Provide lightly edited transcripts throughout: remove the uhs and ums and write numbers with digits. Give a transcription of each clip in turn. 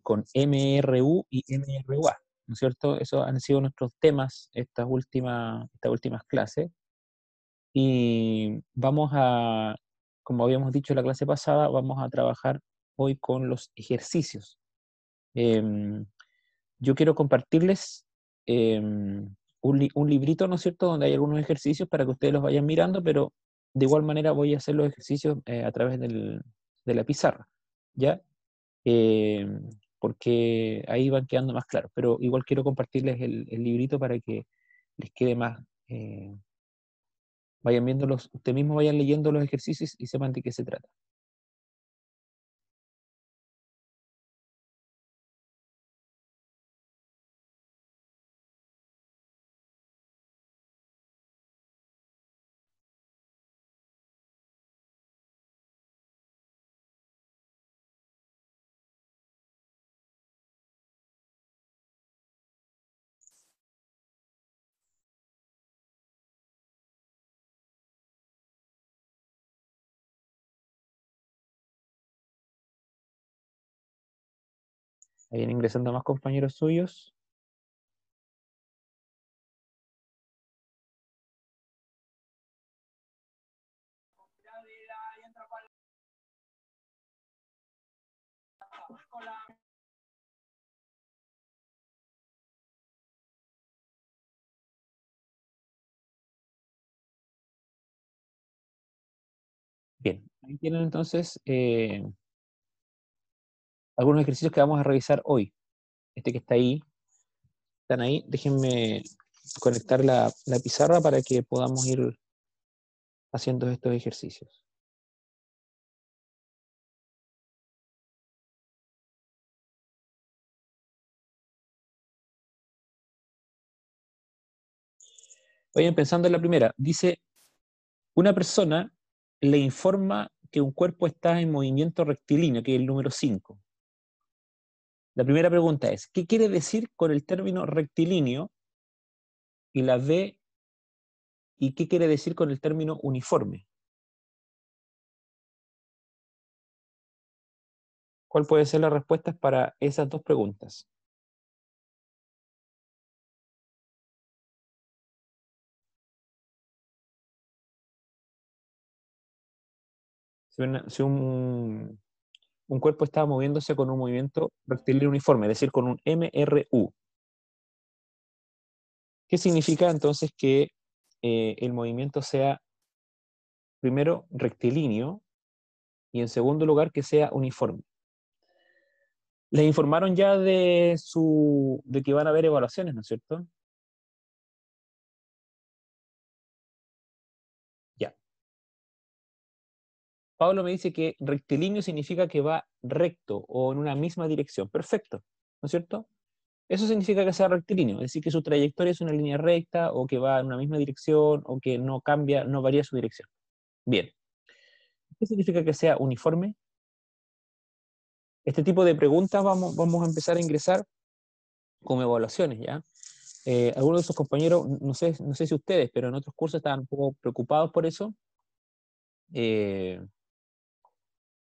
con MRU y MRUA, ¿no es cierto? Esos han sido nuestros temas estas últimas clases. Y como habíamos dicho en la clase pasada, vamos a trabajar hoy con los ejercicios. Em, yo quiero compartirles un librito, ¿no es cierto?, donde hay algunos ejercicios para que ustedes los vayan mirando, pero de igual manera voy a hacer los ejercicios a través de la pizarra, ¿ya? Porque ahí van quedando más claros, pero igual quiero compartirles el librito para que les quede más, vayan viéndolos, ustedes mismos vayan leyendo los ejercicios y sepan de qué se trata. Vayan ingresando más compañeros suyos. Bien, ahí tienen entonces algunos ejercicios que vamos a revisar hoy. Este que está ahí, están ahí. Déjenme conectar la pizarra para que podamos ir haciendo estos ejercicios. Vayan pensando en la primera. Dice, una persona le informa que un cuerpo está en movimiento rectilíneo, que es el número 5. La primera pregunta es, ¿qué quiere decir con el término rectilíneo? Y la B, ¿y qué quiere decir con el término uniforme? ¿Cuál puede ser la respuesta para esas dos preguntas? Si un cuerpo está moviéndose con un movimiento rectilíneo uniforme, es decir, con un MRU. ¿Qué significa entonces que el movimiento sea, primero, rectilíneo y en segundo lugar, que sea uniforme? Les informaron ya de que van a haber evaluaciones, ¿no es cierto? Ya. Pablo me dice que rectilíneo significa que va recto o en una misma dirección. Perfecto, ¿no es cierto? Eso significa que sea rectilíneo, es decir, que su trayectoria es una línea recta o que va en una misma dirección o que no cambia, no varía su dirección. Bien. ¿Qué significa que sea uniforme? Este tipo de preguntas vamos a empezar a ingresar como evaluaciones, ¿ya? Algunos de sus compañeros, no sé si ustedes, pero en otros cursos estaban un poco preocupados por eso. Eh,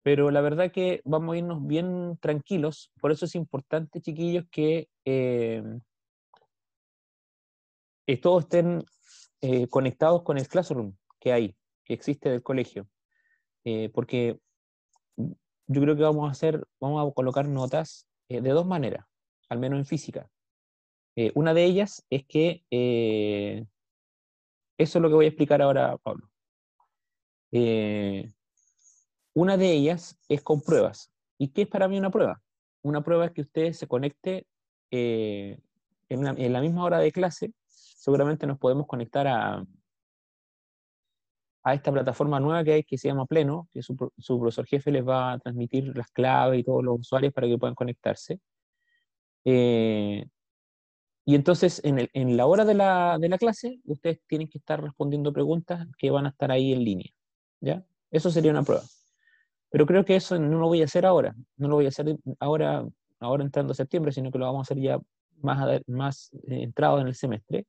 pero la verdad que vamos a irnos bien tranquilos, por eso es importante, chiquillos, que todos estén conectados con el Classroom que existe del colegio, porque yo creo que vamos a colocar notas de dos maneras, al menos en física. Una de ellas es que eso es lo que voy a explicar ahora, Pablo. Eh, una de ellas es con pruebas. ¿Y qué es para mí una prueba? Una prueba es que usted se conecte eh, en la misma hora de clase. Seguramente nos podemos conectar a esta plataforma nueva que hay que se llama Pleno, que su profesor jefe les va a transmitir las claves y todos los usuarios para que puedan conectarse. Eh, y entonces, en la hora de la clase, ustedes tienen que estar respondiendo preguntas que van a estar ahí en línea, ¿ya? Eso sería una prueba. Pero creo que eso no lo voy a hacer ahora. No lo voy a hacer ahora entrando a septiembre, sino que lo vamos a hacer ya más entrado en el semestre.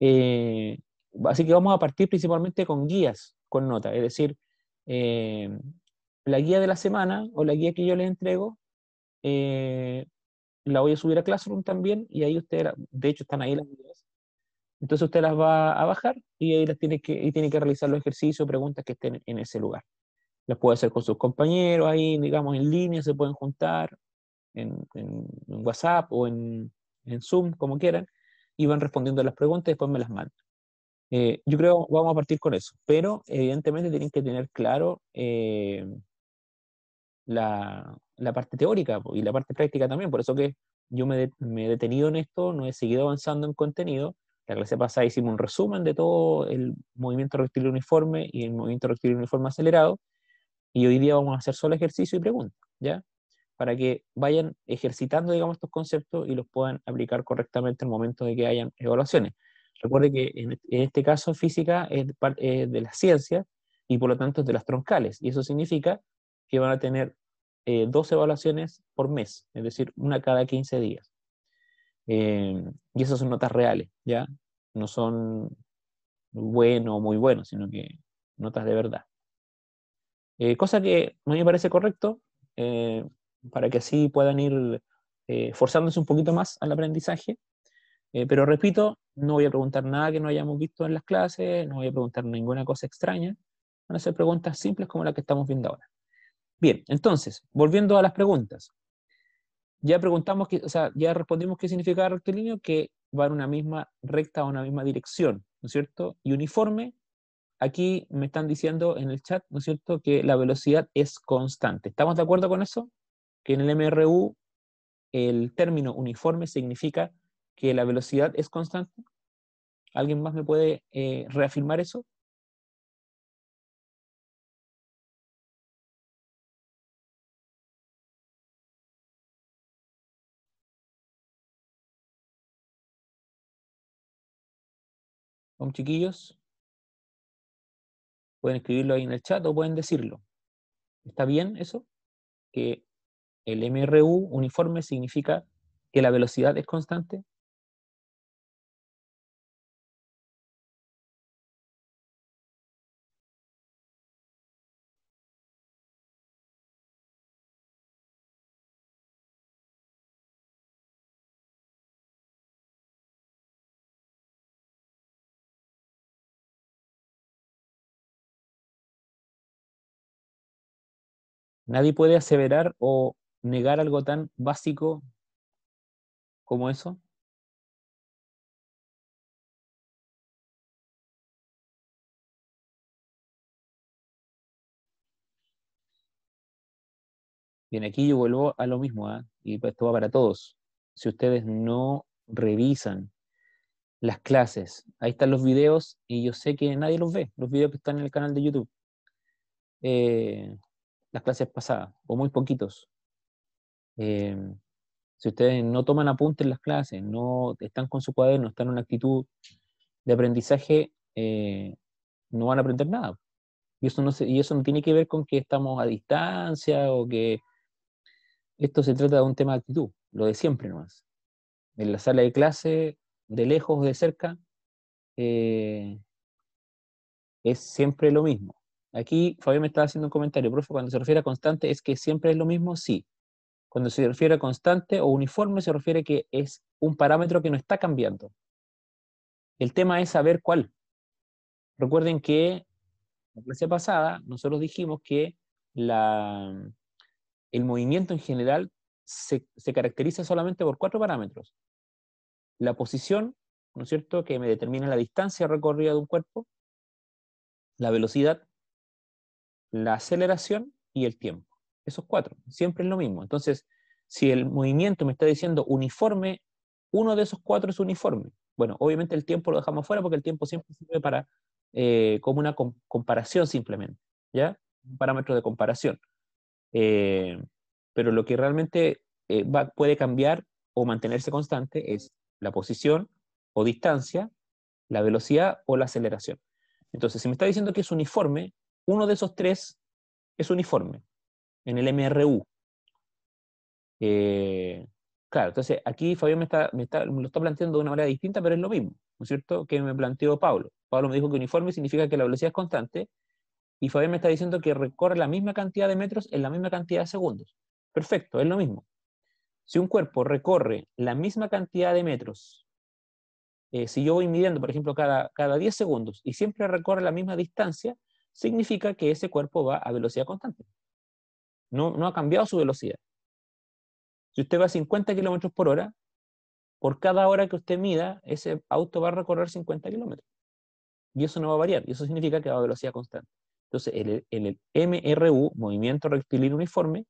Eh, Así que vamos a partir principalmente con guías, con notas. Es decir, eh, la guía de la semana o la guía que yo les entrego la voy a subir a Classroom también, y ahí usted, de hecho están ahí las videos. Entonces usted las va a bajar y ahí tiene que realizar los ejercicios, preguntas que estén en ese lugar. Las puede hacer con sus compañeros ahí, digamos, en línea, se pueden juntar en WhatsApp o en Zoom, como quieran, y van respondiendo las preguntas y después me las mandan. Yo creo vamos a partir con eso, pero evidentemente tienen que tener claro la parte teórica y la parte práctica también, por eso que yo me he detenido en esto, no he seguido avanzando en contenido. La clase pasada hicimos un resumen de todo el movimiento rectilíneo uniforme y el movimiento rectilíneo uniforme acelerado, y hoy día vamos a hacer solo ejercicio y preguntas, ¿ya? Para que vayan ejercitando, digamos, estos conceptos y los puedan aplicar correctamente en el momento de que hayan evaluaciones. Recuerde que en este caso física es de las ciencias y por lo tanto es de las troncales, y eso significa que van a tener 2 evaluaciones por mes, es decir, una cada 15 días. Y esas son notas reales, ¿ya? No son bueno o muy buenos, sino que notas de verdad. Cosa que a mí me parece correcto, eh, para que así puedan ir forzándose un poquito más al aprendizaje. Pero repito, no voy a preguntar nada que no hayamos visto en las clases, no voy a preguntar ninguna cosa extraña. Van a ser preguntas simples como las que estamos viendo ahora. Bien, entonces, volviendo a las preguntas. Ya preguntamos, o sea, ya respondimos qué significa rectilíneo, que va en una misma recta o una misma dirección, ¿no es cierto? Y uniforme, aquí me están diciendo en el chat, ¿no es cierto?, que la velocidad es constante. ¿Estamos de acuerdo con eso? Que en el MRU el término uniforme significa que la velocidad es constante. ¿Alguien más me puede reafirmar eso? ¿Con chiquillos? Pueden escribirlo ahí en el chat o pueden decirlo. ¿Está bien eso? Que el MRU uniforme significa que la velocidad es constante. Nadie puede aseverar o negar algo tan básico como eso. Bien, aquí yo vuelvo a lo mismo, ¿ah? Y esto va para todos. Si ustedes no revisan las clases, ahí están los videos y yo sé que nadie los ve, los videos que están en el canal de YouTube, las clases pasadas, o muy poquitos. Eh, si ustedes no toman apuntes en las clases, no están con su cuaderno, están en una actitud de aprendizaje, no van a aprender nada. Y eso no tiene que ver con que estamos a distancia o que esto se trata de un tema de actitud, lo de siempre nomás. En la sala de clase, de lejos o de cerca, eh, es siempre lo mismo. Aquí Fabián me estaba haciendo un comentario, profe, cuando se refiere a constante, ¿es que siempre es lo mismo? Sí. Cuando se refiere a constante o uniforme, se refiere a que es un parámetro que no está cambiando. El tema es saber cuál. Recuerden que en la clase pasada nosotros dijimos que el movimiento en general se caracteriza solamente por 4 parámetros. La posición, ¿no es cierto?, que me determina la distancia recorrida de un cuerpo, la velocidad, la aceleración y el tiempo. Esos 4, siempre es lo mismo. Entonces, si el movimiento me está diciendo uniforme, uno de esos 4 es uniforme. Bueno, obviamente el tiempo lo dejamos fuera porque el tiempo siempre sirve para, como una comparación simplemente, ¿ya? Un parámetro de comparación. Eh, pero lo que realmente puede cambiar o mantenerse constante es la posición o distancia, la velocidad o la aceleración. Entonces, si me está diciendo que es uniforme, uno de esos 3 es uniforme en el MRU. Claro, entonces aquí Fabián me lo está planteando de una manera distinta, pero es lo mismo, ¿no es cierto?, que me planteó Pablo. Pablo me dijo que uniforme significa que la velocidad es constante, y Fabián me está diciendo que recorre la misma cantidad de metros en la misma cantidad de segundos. Perfecto, es lo mismo. Si un cuerpo recorre la misma cantidad de metros, si yo voy midiendo, por ejemplo, cada 10 segundos y siempre recorre la misma distancia, significa que ese cuerpo va a velocidad constante. No ha cambiado su velocidad. Si usted va a 50 kilómetros por hora, por cada hora que usted mida, ese auto va a recorrer 50 kilómetros. Y eso no va a variar, y eso significa que va a velocidad constante. Entonces, el MRU, movimiento rectilíneo uniforme,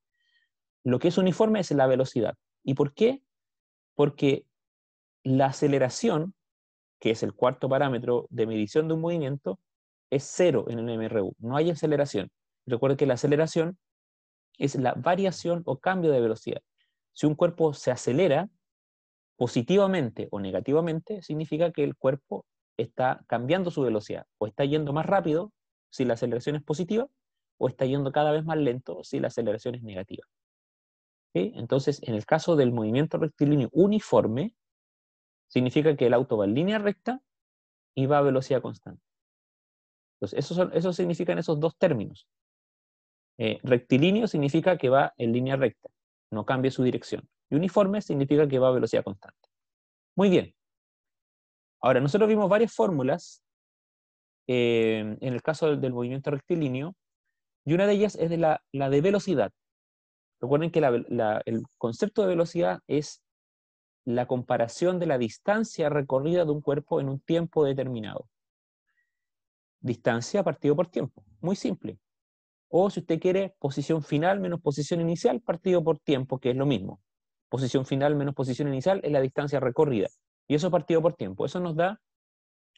lo que es uniforme es la velocidad. ¿Y por qué? Porque la aceleración, que es el cuarto parámetro de medición de un movimiento, es cero en el MRU. No hay aceleración. Recuerde que la aceleración es la variación o cambio de velocidad. Si un cuerpo se acelera positivamente o negativamente, significa que el cuerpo está cambiando su velocidad, o está yendo más rápido si la aceleración es positiva, o está yendo cada vez más lento si la aceleración es negativa. ¿Okay? Entonces, en el caso del movimiento rectilíneo uniforme, significa que el auto va en línea recta y va a velocidad constante. Entonces, eso significan esos dos términos. Rectilíneo significa que va en línea recta, no cambia su dirección. Y uniforme significa que va a velocidad constante. Muy bien. Ahora, nosotros vimos varias fórmulas en el caso del movimiento rectilíneo, y una de ellas es de la de velocidad. Recuerden que el concepto de velocidad es la comparación de la distancia recorrida de un cuerpo en un tiempo determinado. Distancia partido por tiempo, muy simple. O si usted quiere, posición final menos posición inicial partido por tiempo, que es lo mismo. Posición final menos posición inicial es la distancia recorrida. Y eso partido por tiempo. Eso nos da,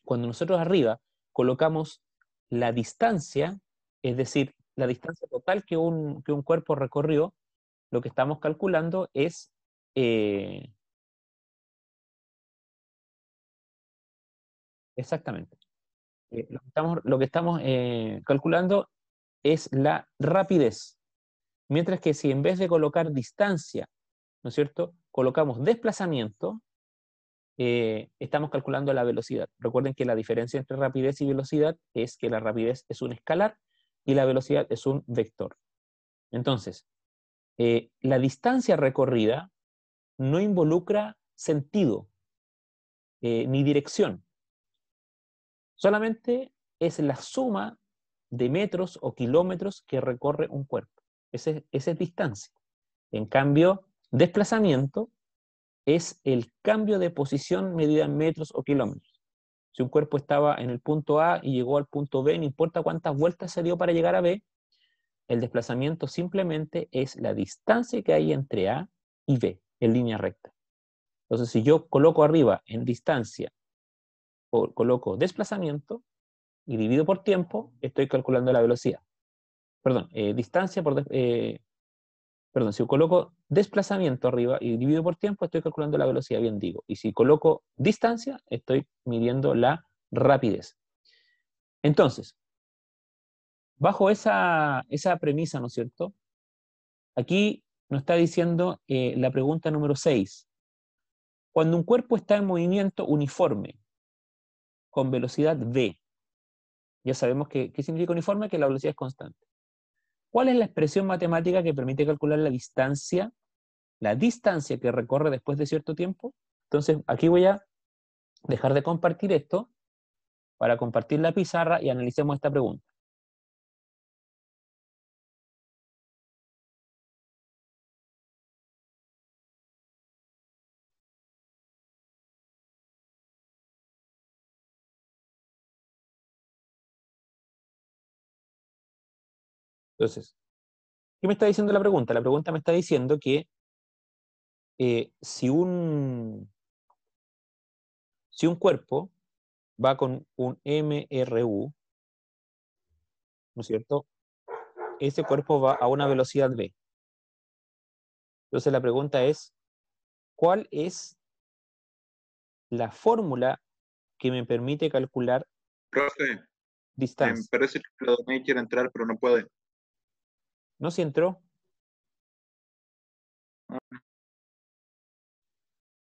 cuando nosotros arriba colocamos la distancia, es decir, la distancia total que un cuerpo recorrió, lo que estamos calculando es exactamente. Lo que estamos calculando es la rapidez. Mientras que si en vez de colocar distancia, ¿no es cierto?, colocamos desplazamiento, estamos calculando la velocidad. Recuerden que la diferencia entre rapidez y velocidad es que la rapidez es un escalar y la velocidad es un vector. Entonces, la distancia recorrida no involucra sentido ni dirección. Solamente es la suma de metros o kilómetros que recorre un cuerpo. Esa es distancia. En cambio, desplazamiento es el cambio de posición medida en metros o kilómetros. Si un cuerpo estaba en el punto A y llegó al punto B, no importa cuántas vueltas se dio para llegar a B, el desplazamiento simplemente es la distancia que hay entre A y B, en línea recta. Entonces, si yo coloco arriba en distancia, o coloco desplazamiento y divido por tiempo, estoy calculando la velocidad. Perdón, distancia por... perdón, si coloco desplazamiento arriba y divido por tiempo, estoy calculando la velocidad, bien digo. Y si coloco distancia, estoy midiendo la rapidez. Entonces, bajo esa premisa, ¿no es cierto? Aquí nos está diciendo la pregunta número 6. Cuando un cuerpo está en movimiento uniforme, con velocidad v, ya sabemos qué significa uniforme, que la velocidad es constante. ¿Cuál es la expresión matemática que permite calcular la distancia que recorre después de cierto tiempo? Entonces, aquí voy a dejar de compartir esto para compartir la pizarra y analicemos esta pregunta. Entonces, ¿qué me está diciendo la pregunta? La pregunta me está diciendo que si un cuerpo va con un MRU, ¿no es cierto? Ese cuerpo va a una velocidad v. Entonces la pregunta es, ¿cuál es la fórmula que me permite calcular Profe, distancia? parece que la Donay quiere entrar, pero no puede. ¿No si entró?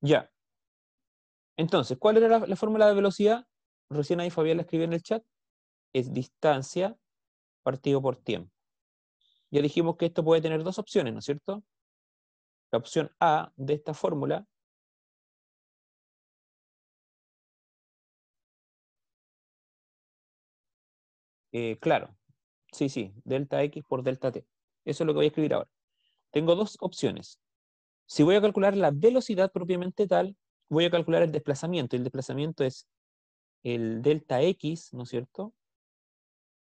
Ya. Entonces, ¿cuál era la fórmula de velocidad? Recién ahí Fabián la escribió en el chat. Es distancia partido por tiempo. Ya dijimos que esto puede tener dos opciones, ¿no es cierto? la opción A de esta fórmula claro, sí, delta X por delta T. Eso es lo que voy a escribir ahora. Tengo dos opciones. Si voy a calcular la velocidad propiamente tal, voy a calcular el desplazamiento. El desplazamiento es el delta X, ¿no es cierto?,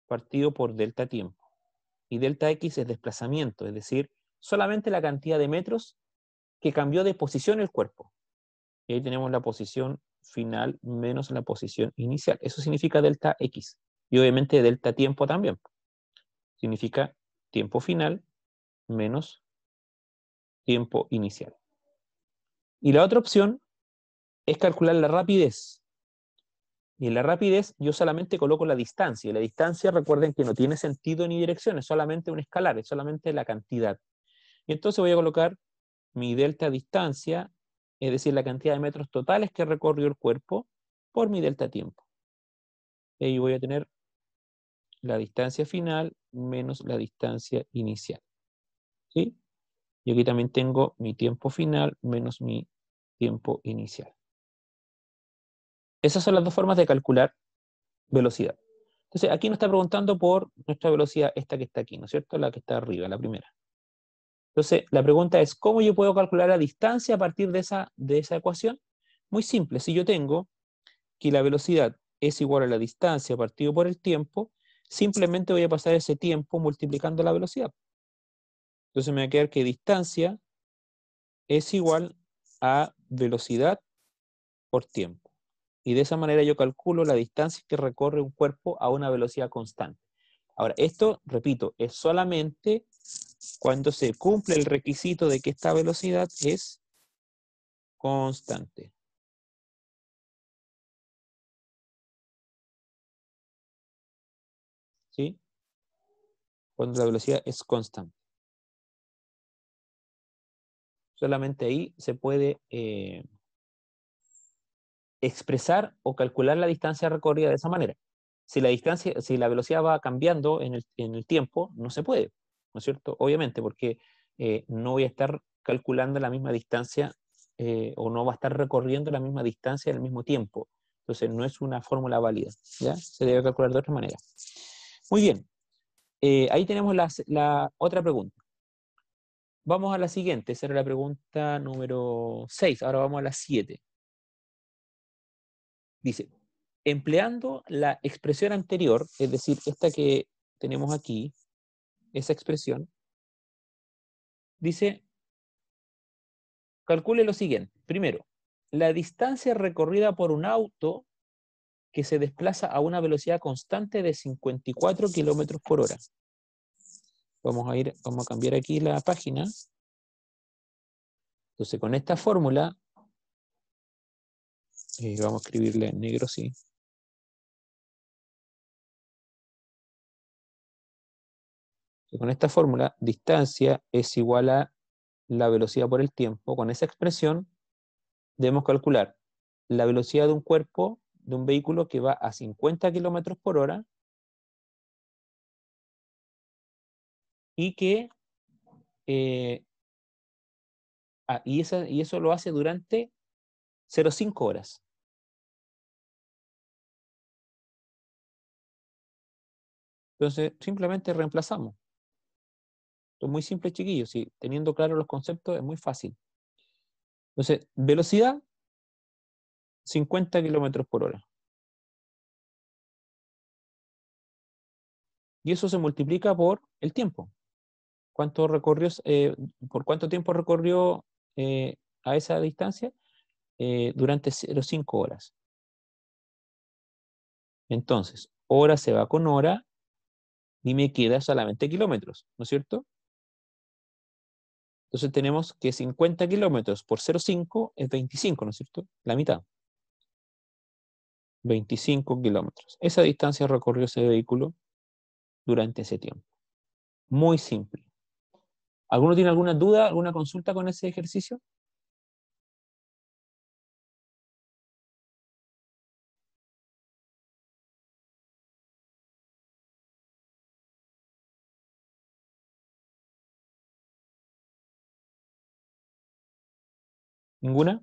partido por delta tiempo. Y delta X es desplazamiento, es decir, solamente la cantidad de metros que cambió de posición el cuerpo. Y ahí tenemos la posición final menos la posición inicial. Eso significa delta X. Y obviamente delta tiempo también. Significa tiempo final menos tiempo inicial. Y la otra opción es calcular la rapidez. Y en la rapidez yo solamente coloco la distancia. Y la distancia, recuerden que no tiene sentido ni dirección, es solamente un escalar, es solamente la cantidad. Y entonces voy a colocar mi delta distancia, es decir, la cantidad de metros totales que recorrió el cuerpo, por mi delta tiempo. Y ahí voy a tener la distancia final menos la distancia inicial. ¿Sí? Y aquí también tengo mi tiempo final menos mi tiempo inicial. Esas son las dos formas de calcular velocidad. Entonces, aquí nos está preguntando por nuestra velocidad, esta que está aquí, ¿no es cierto? La que está arriba, la primera. Entonces, la pregunta es, ¿cómo yo puedo calcular la distancia a partir de esa ecuación? Muy simple, si yo tengo que la velocidad es igual a la distancia partido por el tiempo, simplemente voy a pasar ese tiempo multiplicando la velocidad. Entonces me va a quedar que distancia es igual a velocidad por tiempo. Y de esa manera yo calculo la distancia que recorre un cuerpo a una velocidad constante. Ahora, esto, repito, es solamente cuando se cumple el requisito de que esta velocidad es constante. ¿Sí? Cuando la velocidad es constante. Solamente ahí se puede expresar o calcular la distancia recorrida de esa manera. Si la velocidad va cambiando en el tiempo, no se puede, ¿no es cierto? Obviamente, porque no voy a estar calculando la misma distancia o no va a estar recorriendo la misma distancia en el mismo tiempo. Entonces, no es una fórmula válida, ¿ya? Se debe calcular de otra manera. Muy bien. Ahí tenemos la otra pregunta. Vamos a la siguiente. Esa era la pregunta número 6. Ahora vamos a la 7. Dice, empleando la expresión anterior, es decir, esta que tenemos aquí, esa expresión, dice, calcule lo siguiente. Primero, la distancia recorrida por un auto que se desplaza a una velocidad constante de 54 kilómetros por hora. Vamos a cambiar aquí la página. Entonces, con esta fórmula, vamos a escribirle en negro, sí. Con esta fórmula, distancia es igual a la velocidad por el tiempo. Con esa expresión, debemos calcular la velocidad de un cuerpo, de un vehículo que va a 50 kilómetros por hora y que y eso lo hace durante 0,5 horas. Entonces, simplemente reemplazamos. Esto es muy simple, chiquillos. Y teniendo claros los conceptos, es muy fácil. Entonces, velocidad, 50 kilómetros por hora. Y eso se multiplica por el tiempo. ¿Cuánto recorrió, por cuánto tiempo recorrió a esa distancia? Durante 0,5 horas. Entonces, hora se va con hora y me queda solamente kilómetros, ¿no es cierto? Entonces tenemos que 50 kilómetros por 0,5 es 25, ¿no es cierto? La mitad. 25 kilómetros. Esa distancia recorrió ese vehículo durante ese tiempo. Muy simple. ¿Alguno tiene alguna duda, alguna consulta con ese ejercicio? ¿Ninguna?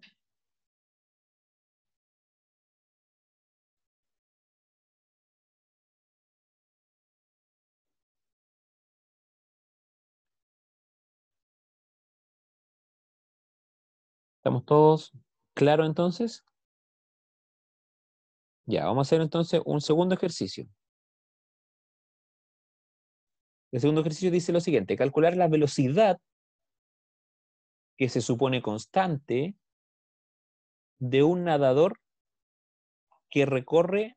¿Estamos todos claros entonces? Ya, vamos a hacer entonces un segundo ejercicio. El segundo ejercicio dice lo siguiente: calcular la velocidad que se supone constante de un nadador que recorre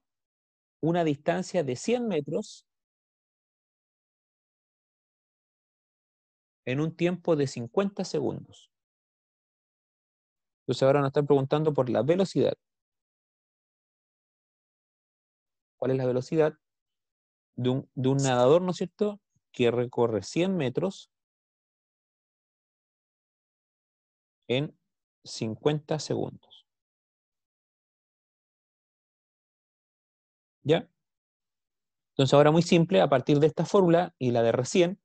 una distancia de 100 metros en un tiempo de 50 segundos. Entonces ahora nos están preguntando por la velocidad. ¿Cuál es la velocidad de un nadador, ¿no es cierto?, que recorre 100 metros en 50 segundos. ¿Ya? Entonces ahora muy simple, a partir de esta fórmula y la de recién,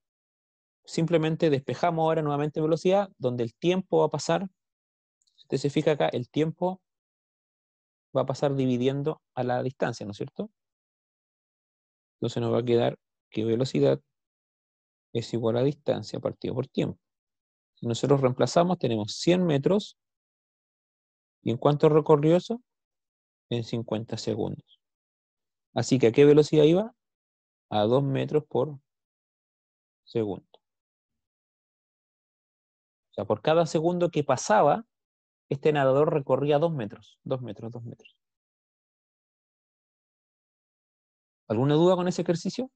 simplemente despejamos ahora nuevamente velocidad, donde el tiempo va a pasar, si usted se fija acá, el tiempo va a pasar dividiendo a la distancia, ¿no es cierto? Entonces nos va a quedar que velocidad es igual a distancia partido por tiempo. Si nosotros reemplazamos, tenemos 100 metros, ¿y en cuánto recorrió eso? En 50 segundos. Así que ¿a qué velocidad iba? A 2 metros por segundo. O sea, por cada segundo que pasaba, este nadador recorría 2 metros, 2 metros, 2 metros. ¿Alguna duda con ese ejercicio?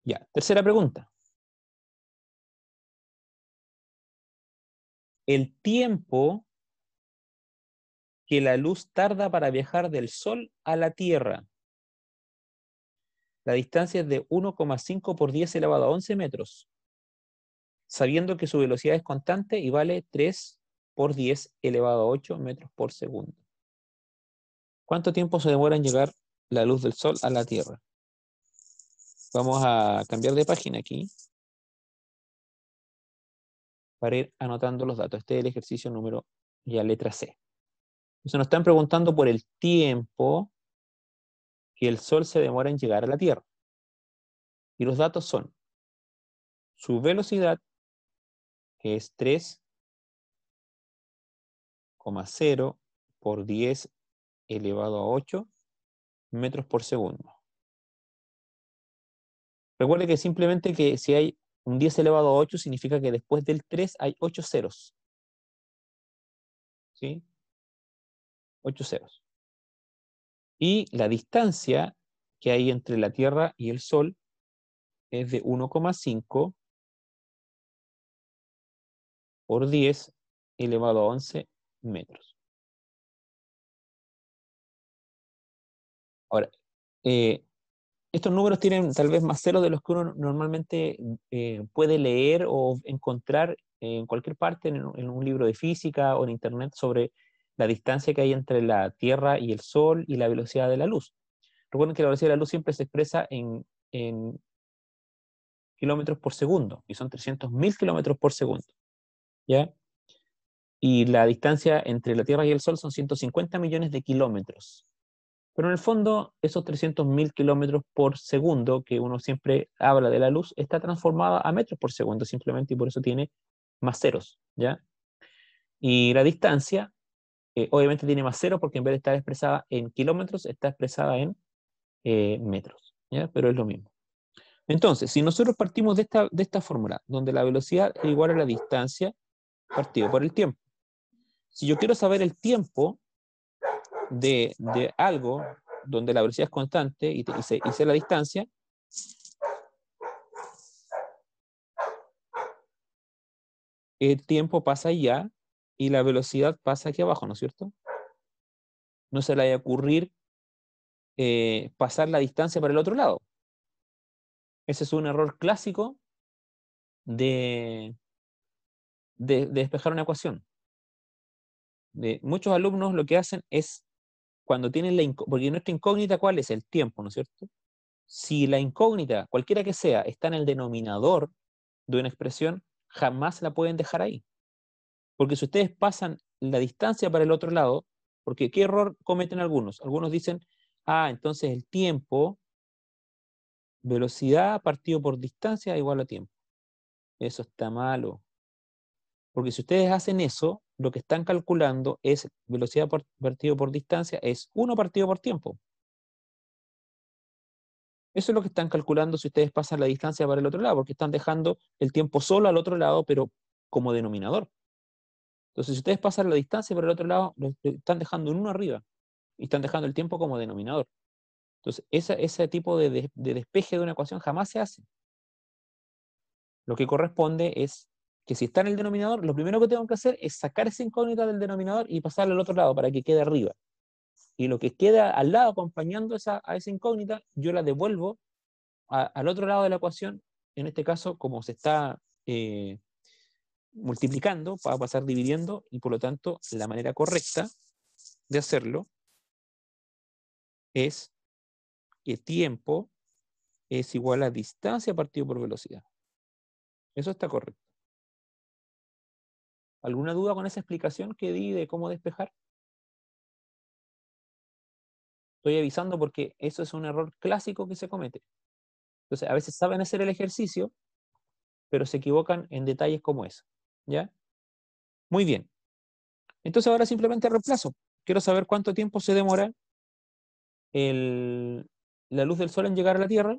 Ya, tercera pregunta. El tiempo que la luz tarda para viajar del Sol a la Tierra. La distancia es de 1,5 por 10 elevado a 11 metros, sabiendo que su velocidad es constante y vale 3 por 10 elevado a 8 metros por segundo. ¿Cuánto tiempo se demora en llegar la luz del Sol a la Tierra? Vamos a cambiar de página aquí para ir anotando los datos. Este es el ejercicio número, ya letra C. Entonces nos están preguntando por el tiempo que el Sol se demora en llegar a la Tierra. Y los datos son su velocidad, que es 3,0 por 10 elevado a 8 metros por segundo. Recuerde que simplemente que si hay un 10 elevado a 8 significa que después del 3 hay 8 ceros. ¿Sí? 8 ceros. Y la distancia que hay entre la Tierra y el Sol es de 1,5 por 10 elevado a 11 metros. Ahora, estos números tienen tal vez más ceros de los que uno normalmente puede leer o encontrar en cualquier parte, en un libro de física o en internet, sobre la distancia que hay entre la Tierra y el Sol y la velocidad de la luz. Recuerden que la velocidad de la luz siempre se expresa en kilómetros por segundo, y son 300.000 kilómetros por segundo. ¿Ya? Y la distancia entre la Tierra y el Sol son 150 millones de kilómetros. Pero en el fondo, esos 300.000 kilómetros por segundo, que uno siempre habla de la luz, está transformada a metros por segundo simplemente, y por eso tiene más ceros, ¿ya? Y la distancia, obviamente tiene más ceros, porque en vez de estar expresada en kilómetros, está expresada en metros, ¿ya? Pero es lo mismo. Entonces, si nosotros partimos de esta fórmula, donde la velocidad es igual a la distancia partido por el tiempo. Si yo quiero saber el tiempo de algo donde la velocidad es constante y sé la distancia, el tiempo pasa allá y la velocidad pasa aquí abajo, ¿no es cierto? No se le vaya a ocurrir pasar la distancia para el otro lado. Ese es un error clásico de despejar una ecuación. Muchos alumnos lo que hacen es, cuando tienen porque nuestra incógnita, ¿cuál es? El tiempo, ¿no es cierto? Si la incógnita, cualquiera que sea, está en el denominador, de una expresión, jamás la pueden dejar ahí. Porque si ustedes pasan la distancia para el otro lado, porque ¿qué error cometen algunos? Algunos dicen, entonces el tiempo, velocidad partido por distancia igual a tiempo. Eso está malo. Porque si ustedes hacen eso, lo que están calculando es velocidad partido por distancia, es 1 partido por tiempo. Eso es lo que están calculando si ustedes pasan la distancia para el otro lado, porque están dejando el tiempo solo al otro lado, pero como denominador. Entonces, si ustedes pasan la distancia para el otro lado, lo están dejando en 1 arriba y están dejando el tiempo como denominador. Entonces, ese tipo de despeje de una ecuación jamás se hace. Lo que corresponde es que si está en el denominador, lo primero que tengo que hacer es sacar esa incógnita del denominador y pasarla al otro lado para que quede arriba. Y lo que queda al lado acompañando a esa incógnita, yo la devuelvo al otro lado de la ecuación. En este caso, como se está multiplicando, va a pasar dividiendo, y por lo tanto la manera correcta de hacerlo es que tiempo es igual a distancia partido por velocidad. Eso está correcto. ¿Alguna duda con esa explicación que di de cómo despejar? Estoy avisando porque eso es un error clásico que se comete. Entonces, a veces saben hacer el ejercicio, pero se equivocan en detalles como eso. ¿Ya? Muy bien. Entonces ahora simplemente reemplazo. Quiero saber cuánto tiempo se demora la luz del sol en llegar a la Tierra.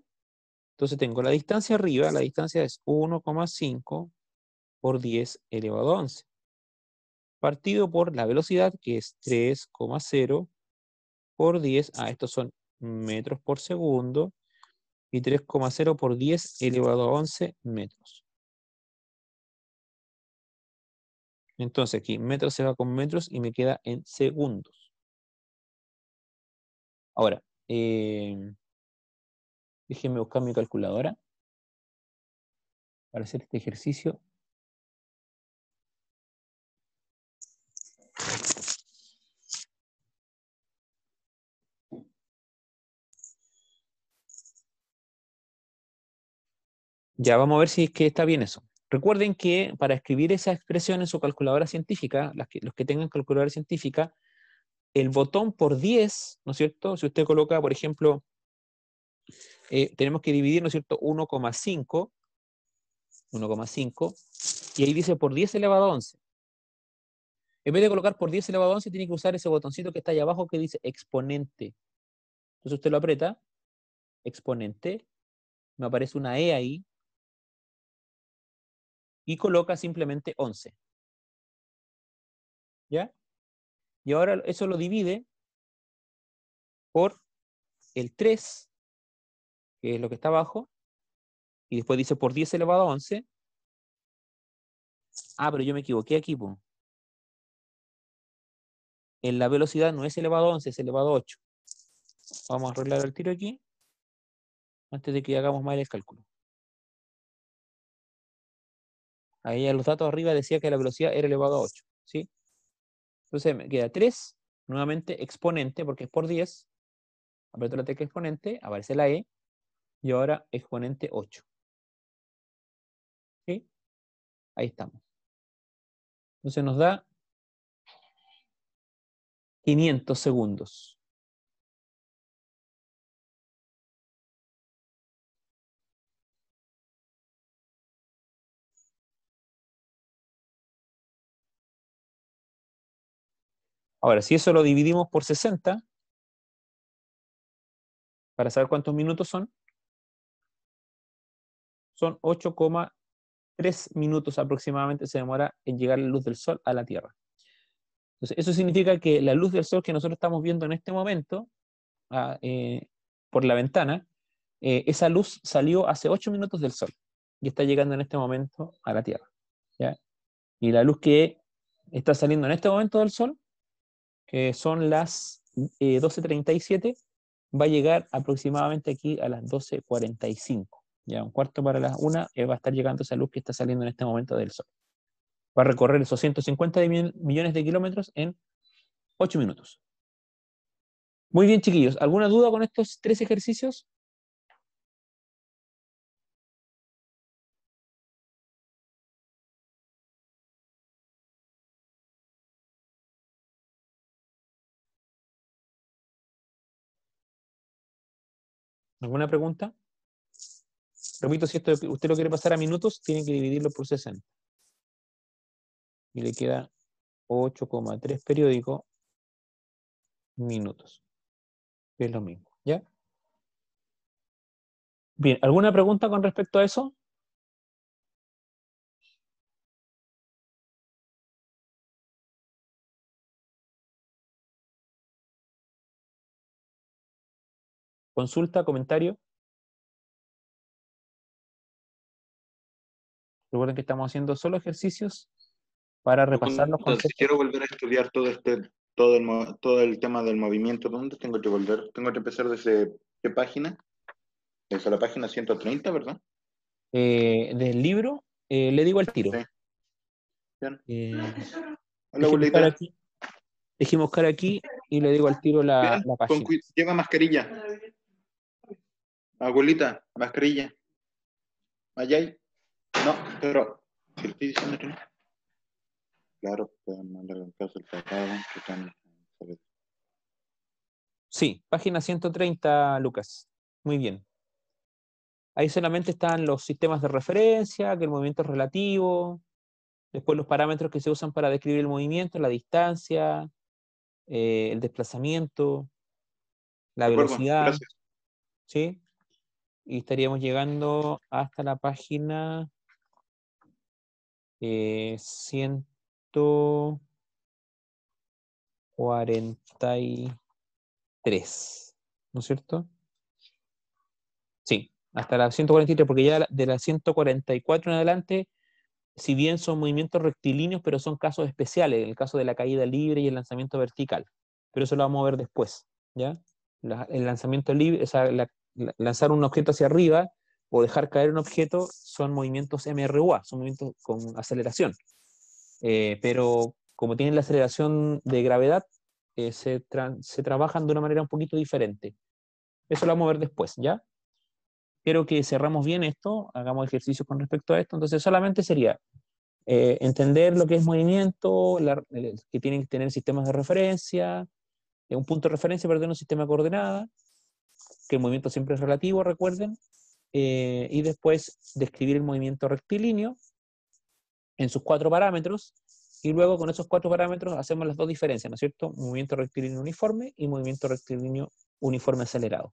Entonces tengo la distancia arriba, la distancia es 1,5 por 10 elevado a 11. Partido por la velocidad, que es 3,0 por 10. Estos son metros por segundo. Y 3,0 por 10 elevado a 11 metros. Entonces aquí metros se va con metros y me queda en segundos. Ahora, déjenme buscar mi calculadora para hacer este ejercicio. Ya, vamos a ver si es que está bien eso. Recuerden que para escribir esa expresión en su calculadora científica, los que tengan calculadora científica, el botón por 10, ¿no es cierto? Si usted coloca, por ejemplo, tenemos que dividir, ¿no es cierto? 1,5, y ahí dice por 10 elevado a 11. En vez de colocar por 10 elevado a 11, tiene que usar ese botoncito que está ahí abajo que dice exponente. Entonces usted lo aprieta, exponente, me aparece una E ahí, y coloca simplemente 11. ¿Ya? Y ahora eso lo divide por el 3, que es lo que está abajo, y después dice por 10 elevado a 11. Pero yo me equivoqué aquí, po. En la velocidad no es elevado a 11, es elevado a 8. Vamos a arreglar el tiro aquí, antes de que hagamos mal el cálculo. Ahí en los datos arriba decía que la velocidad era elevado a 8, ¿sí? Entonces me queda 3, nuevamente exponente, porque es por 10. Aprieto la tecla exponente, aparece la E, y ahora exponente 8. ¿Sí? Ahí estamos. Entonces nos da 500 segundos. Ahora, si eso lo dividimos por 60, para saber cuántos minutos son 8,3 minutos aproximadamente se demora en llegar la luz del sol a la Tierra. Entonces, eso significa que la luz del sol que nosotros estamos viendo en este momento, por la ventana, esa luz salió hace 8 minutos del sol y está llegando en este momento a la Tierra. ¿Ya? Y la luz que está saliendo en este momento del sol, que son las 12:37, va a llegar aproximadamente aquí a las 12:45. Ya, un cuarto para las 1, va a estar llegando esa luz que está saliendo en este momento del sol. Va a recorrer esos 150 millones de kilómetros en 8 minutos. Muy bien, chiquillos. ¿Alguna duda con estos 3 ejercicios? ¿Alguna pregunta? Repito, si esto usted lo quiere pasar a minutos, tiene que dividirlo por 60. Y le queda 8,3 periódicos minutos. Que es lo mismo, ¿ya? Bien, ¿alguna pregunta con respecto a eso? ¿Consulta, comentario? Recuerden que estamos haciendo solo ejercicios para repasar los Pregunta, si conceptos. quiero volver a estudiar todo el tema del movimiento, ¿dónde tengo que volver? Tengo que empezar desde qué página? Desde la página 130, ¿verdad? Del libro, le digo al tiro. Sí. Bien. Eh, Hola, déjeme buscar abuelita. aquí, déjeme buscar aquí y le digo al tiro la, Bien, la página. lleva mascarilla. Abuelita, mascarilla. ¿Allá? No, pero, ¿qué estoy diciendo tú? Claro, pueden mandar en caso el papá, que están... Sí, página 130, Lucas. Muy bien. Ahí solamente están los sistemas de referencia, que el movimiento es relativo, después los parámetros que se usan para describir el movimiento, la distancia, el desplazamiento, la De acuerdo, velocidad, gracias. ¿sí? Y estaríamos llegando hasta la página 143, ¿no es cierto? Sí, hasta la 143, porque ya de la 144 en adelante, si bien son movimientos rectilíneos, pero son casos especiales, en el caso de la caída libre y el lanzamiento vertical. Pero eso lo vamos a ver después, ¿ya? El lanzamiento libre, o sea, lanzar un objeto hacia arriba o dejar caer un objeto son movimientos MRUA, son movimientos con aceleración. Pero como tienen la aceleración de gravedad, se trabajan de una manera un poquito diferente. Eso lo vamos a ver después, ¿ya? Quiero que cerramos bien esto, hagamos ejercicios con respecto a esto. Entonces solamente sería entender lo que es movimiento, que tienen que tener sistemas de referencia, un punto de referencia, perdón, un sistema de coordenadas, que el movimiento siempre es relativo, recuerden, y después describir el movimiento rectilíneo en sus 4 parámetros, y luego con esos 4 parámetros hacemos las dos diferencias, ¿no es cierto? Movimiento rectilíneo uniforme y movimiento rectilíneo uniforme acelerado.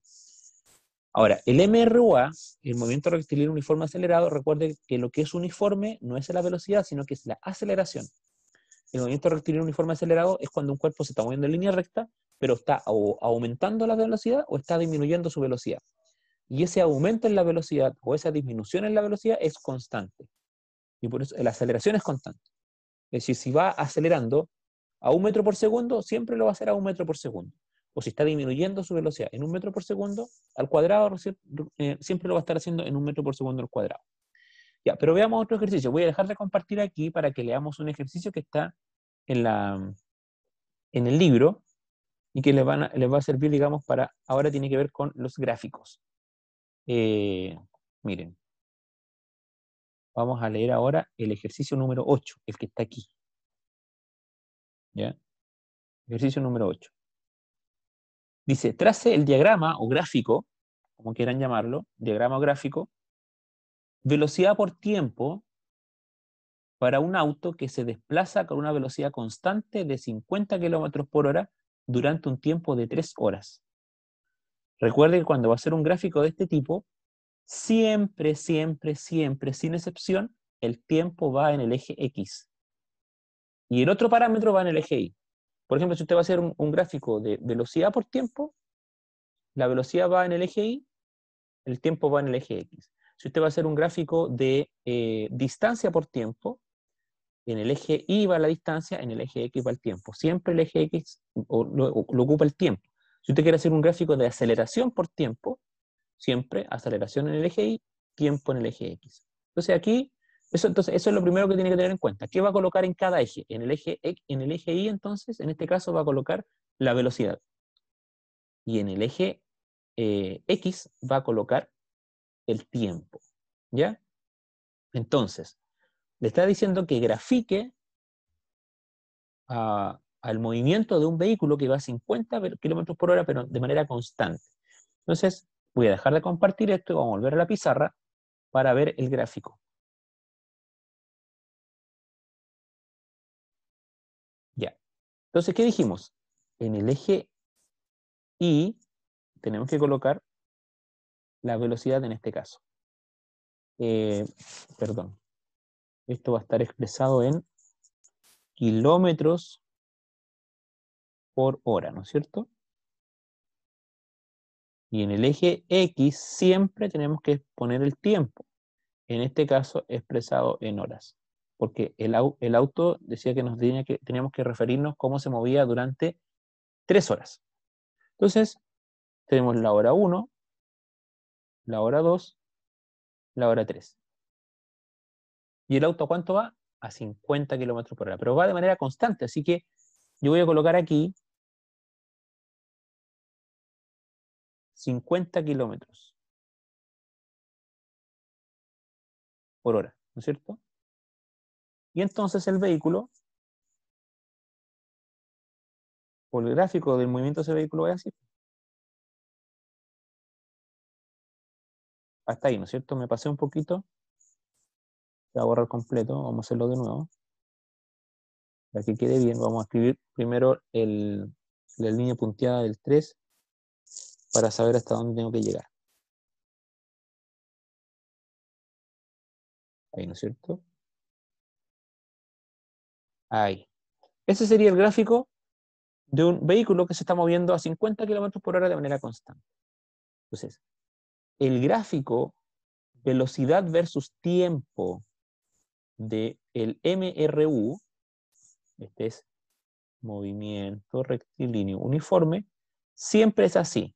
Ahora, el MRUA, el movimiento rectilíneo uniforme acelerado, recuerde que lo que es uniforme no es la velocidad, sino que es la aceleración. El movimiento rectilíneo uniforme acelerado es cuando un cuerpo se está moviendo en línea recta, pero está o aumentando la velocidad o está disminuyendo su velocidad. Y ese aumento en la velocidad o esa disminución en la velocidad es constante. Y por eso la aceleración es constante. Es decir, si va acelerando a 1 metro por segundo, siempre lo va a hacer a 1 metro por segundo. O si está disminuyendo su velocidad en 1 metro por segundo al cuadrado, siempre lo va a estar haciendo en 1 metro por segundo al cuadrado. Ya, pero veamos otro ejercicio. Voy a dejar de compartir aquí para que leamos un ejercicio que está en el libro y que les va a servir, digamos, para, ahora tiene que ver con los gráficos. Miren, vamos a leer ahora el ejercicio número 8, el que está aquí. ¿Ya? Ejercicio número 8. Dice, trace el diagrama o gráfico, como quieran llamarlo, diagrama o gráfico, velocidad por tiempo para un auto que se desplaza con una velocidad constante de 50 km por hora durante un tiempo de 3 horas. Recuerde que cuando va a hacer un gráfico de este tipo, siempre, siempre, siempre, sin excepción, el tiempo va en el eje X. Y el otro parámetro va en el eje Y. Por ejemplo, si usted va a hacer un gráfico de velocidad por tiempo, la velocidad va en el eje Y, el tiempo va en el eje X. Si usted va a hacer un gráfico de distancia por tiempo, en el eje Y va la distancia, en el eje X va el tiempo. Siempre el eje X lo ocupa el tiempo. Si usted quiere hacer un gráfico de aceleración por tiempo, siempre aceleración en el eje Y, tiempo en el eje X. Entonces aquí, entonces, eso es lo primero que tiene que tener en cuenta. ¿Qué va a colocar en cada eje? En el eje Y, entonces, en este caso va a colocar la velocidad. Y en el eje X va a colocar el tiempo. ¿Ya? Entonces, le está diciendo que grafique al movimiento de un vehículo que va a 50 km por hora, pero de manera constante. Entonces, Voy a dejar de compartir esto y vamos a volver a la pizarra para ver el gráfico. Ya. Entonces, ¿qué dijimos? En el eje Y tenemos que colocar la velocidad en este caso. Perdón. Esto va a estar expresado en kilómetros por hora, ¿no es cierto? Y en el eje X siempre tenemos que poner el tiempo. En este caso, expresado en horas. Porque el auto decía que teníamos que referirnos cómo se movía durante 3 horas. Entonces, tenemos la hora 1, la hora 2, la hora 3. ¿Y el auto a cuánto va? A 50 kilómetros por hora. Pero va de manera constante, así que yo voy a colocar aquí 50 kilómetros por hora, ¿no es cierto? Y entonces el vehículo, por el gráfico del movimiento de ese vehículo, va así. Hasta ahí, ¿no es cierto? Me pasé un poquito. Voy a borrar completo. Vamos a hacerlo de nuevo. Para que quede bien, vamos a escribir primero la línea punteada del 3 para saber hasta dónde tengo que llegar. Ahí, ¿no es cierto? Ahí. Ese sería el gráfico de un vehículo que se está moviendo a 50 kilómetros por hora de manera constante. Entonces, el gráfico velocidad versus tiempo del MRU, este es movimiento rectilíneo uniforme, siempre es así.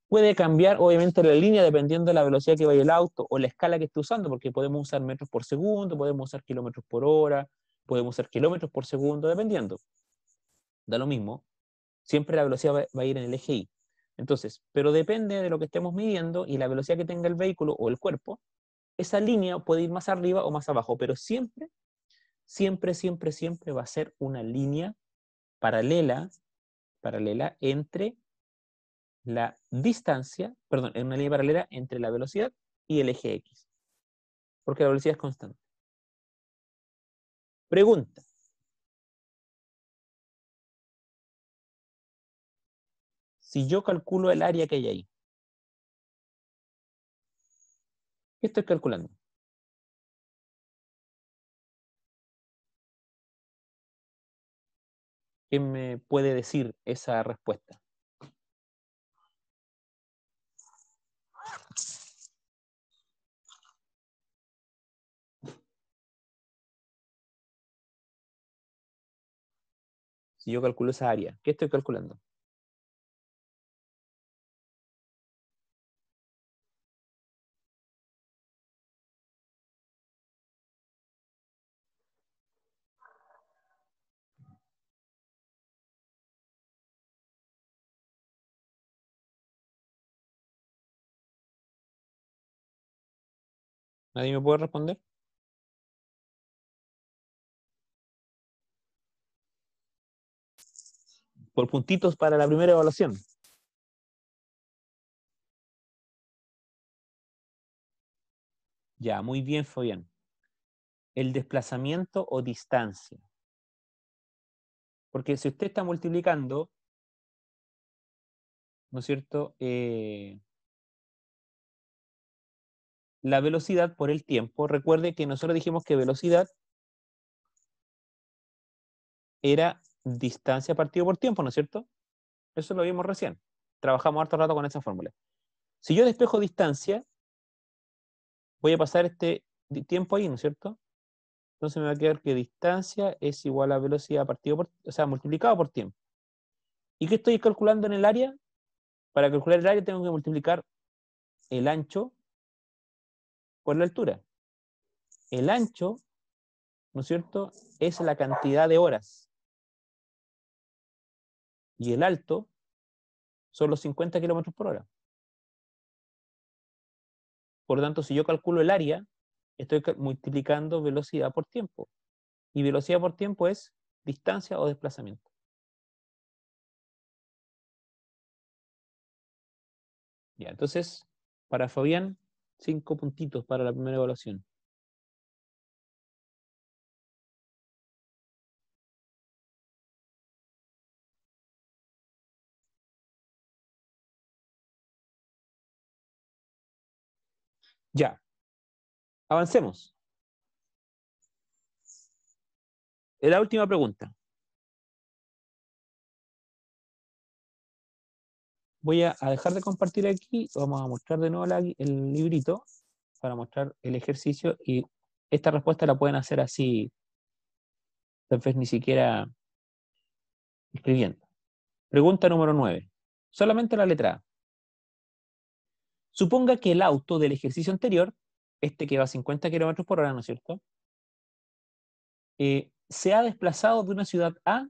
Puede cambiar, obviamente, la línea dependiendo de la velocidad que vaya el auto o la escala que esté usando, porque podemos usar metros por segundo, podemos usar kilómetros por hora, podemos usar kilómetros por segundo, dependiendo. Da lo mismo. Siempre la velocidad va a ir en el eje Y. Entonces, pero depende de lo que estemos midiendo y la velocidad que tenga el vehículo o el cuerpo, esa línea puede ir más arriba o más abajo, pero siempre, siempre, siempre, siempre va a ser una línea paralela entre la distancia, perdón, en una línea paralela entre la velocidad y el eje X, porque la velocidad es constante. Pregunta. Si yo calculo el área que hay ahí, ¿qué estoy calculando? ¿Qué me puede decir esa respuesta? Si yo calculo esa área, ¿qué estoy calculando? ¿Nadie me puede responder? Por puntitos para la primera evaluación. Ya, muy bien, Fabián. El desplazamiento o distancia. Porque si usted está multiplicando, ¿no es cierto? La velocidad por el tiempo. Recuerde que nosotros dijimos que velocidad era distancia partido por tiempo, ¿no es cierto? Eso lo vimos recién. Trabajamos harto rato con esa fórmula. Si yo despejo distancia, voy a pasar este tiempo ahí, ¿no es cierto? Entonces me va a quedar que distancia es igual a velocidad partido por, o sea, multiplicado por tiempo. ¿Y qué estoy calculando en el área? Para calcular el área tengo que multiplicar el ancho por la altura. El ancho, ¿no es cierto?, es la cantidad de horas. Y el alto son los 50 kilómetros por hora. Por lo tanto, si yo calculo el área, estoy multiplicando velocidad por tiempo. Y velocidad por tiempo es distancia o desplazamiento. Ya, entonces, para Fabián, 5 puntitos para la primera evaluación. Ya, avancemos. La última pregunta. Voy a dejar de compartir aquí, vamos a mostrar de nuevo el librito para mostrar el ejercicio y esta respuesta la pueden hacer así, tal vez ni siquiera escribiendo. Pregunta número 9. Solamente la letra A. Suponga que el auto del ejercicio anterior, este que va a 50 kilómetros por hora, ¿no es cierto? Se ha desplazado de una ciudad a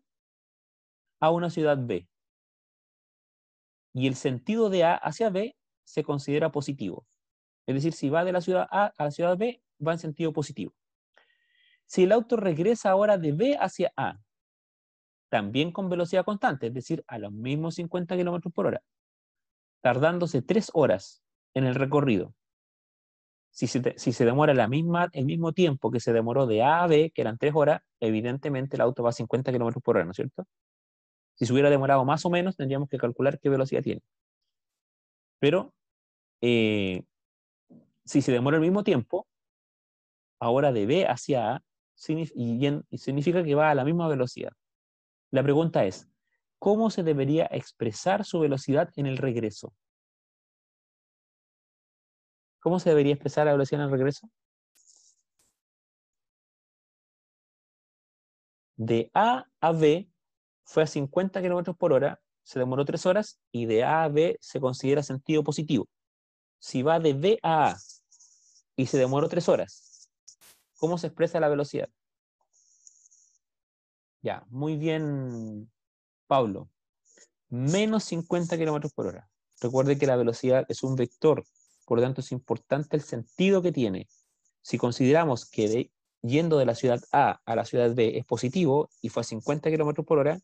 una ciudad B. Y el sentido de A hacia B se considera positivo. Es decir, si va de la ciudad A la ciudad B, va en sentido positivo. Si el auto regresa ahora de B hacia A, también con velocidad constante, es decir, a los mismos 50 kilómetros por hora, tardándose 3 horas en el recorrido. Si se demora el mismo tiempo que se demoró de A a B, que eran 3 horas, evidentemente el auto va a 50 kilómetros por hora, ¿no es cierto? Si se hubiera demorado más o menos, tendríamos que calcular qué velocidad tiene. Pero si se demora el mismo tiempo, ahora de B hacia A, significa que va a la misma velocidad. La pregunta es, ¿cómo se debería expresar su velocidad en el regreso? ¿Cómo se debería expresar la velocidad en el regreso? De A a B fue a 50 kilómetros por hora, se demoró 3 horas y de A a B se considera sentido positivo. Si va de B a A y se demoró 3 horas, ¿cómo se expresa la velocidad? Ya, muy bien, Pablo. Menos 50 kilómetros por hora. Recuerde que la velocidad es un vector, por lo tanto es importante el sentido que tiene. Si consideramos que yendo de la ciudad A a la ciudad B es positivo y fue a 50 kilómetros por hora,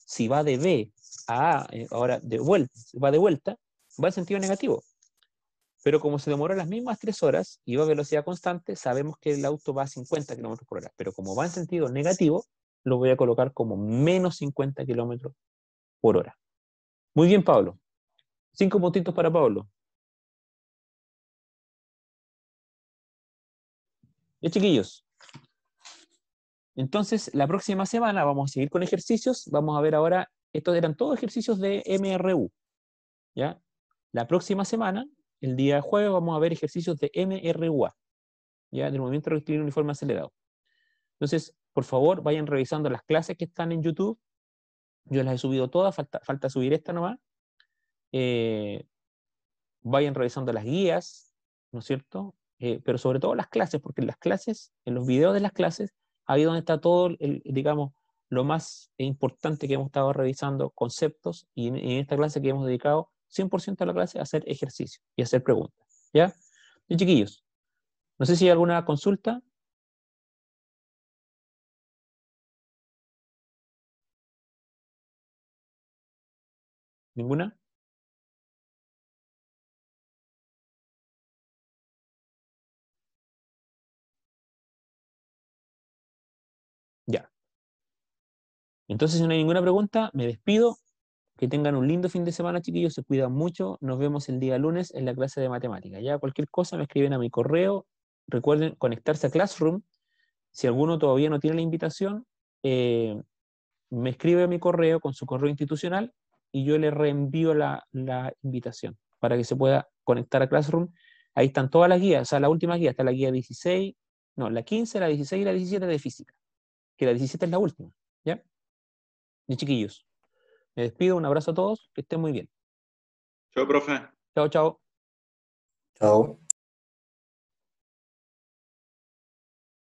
si va de B a A, ahora va de vuelta, va en sentido negativo. Pero como se demoró las mismas 3 horas y va a velocidad constante, sabemos que el auto va a 50 kilómetros por hora. Pero como va en sentido negativo, lo voy a colocar como menos 50 kilómetros por hora. Muy bien, Pablo. 5 puntitos para Pablo. Ya, chiquillos. Entonces, la próxima semana vamos a seguir con ejercicios. Vamos a ver ahora, estos eran todos ejercicios de MRU. ¿Ya? La próxima semana, el día jueves, vamos a ver ejercicios de MRUA. ¿Ya? Del movimiento rectilíneo uniforme acelerado. Entonces, por favor, vayan revisando las clases que están en YouTube. Yo las he subido todas, falta subir esta nomás. Vayan revisando las guías, ¿no es cierto? Pero sobre todo las clases, porque en las clases, en los videos de las clases, ahí donde está todo, digamos, lo más importante que hemos estado revisando, conceptos, y en esta clase que hemos dedicado 100% a la clase a hacer ejercicio y hacer preguntas. ¿Ya? Y chiquillos, no sé si hay alguna consulta. ¿Ninguna? Ya. Entonces, si no hay ninguna pregunta, me despido. Que tengan un lindo fin de semana, chiquillos. Se cuidan mucho. Nos vemos el día lunes en la clase de matemáticas. Ya cualquier cosa me escriben a mi correo. Recuerden conectarse a Classroom. Si alguno todavía no tiene la invitación, me escribe a mi correo con su correo institucional y yo le reenvío la invitación para que se pueda conectar a Classroom. Ahí están todas las guías. O sea, la última guía está la guía 16, no, la 15, la 16 y la 17 de física. Que la 17 es la última. ¿Ya? Y chiquillos. Me despido, un abrazo a todos, que estén muy bien. Chao, profe. Chao, chao. Chao.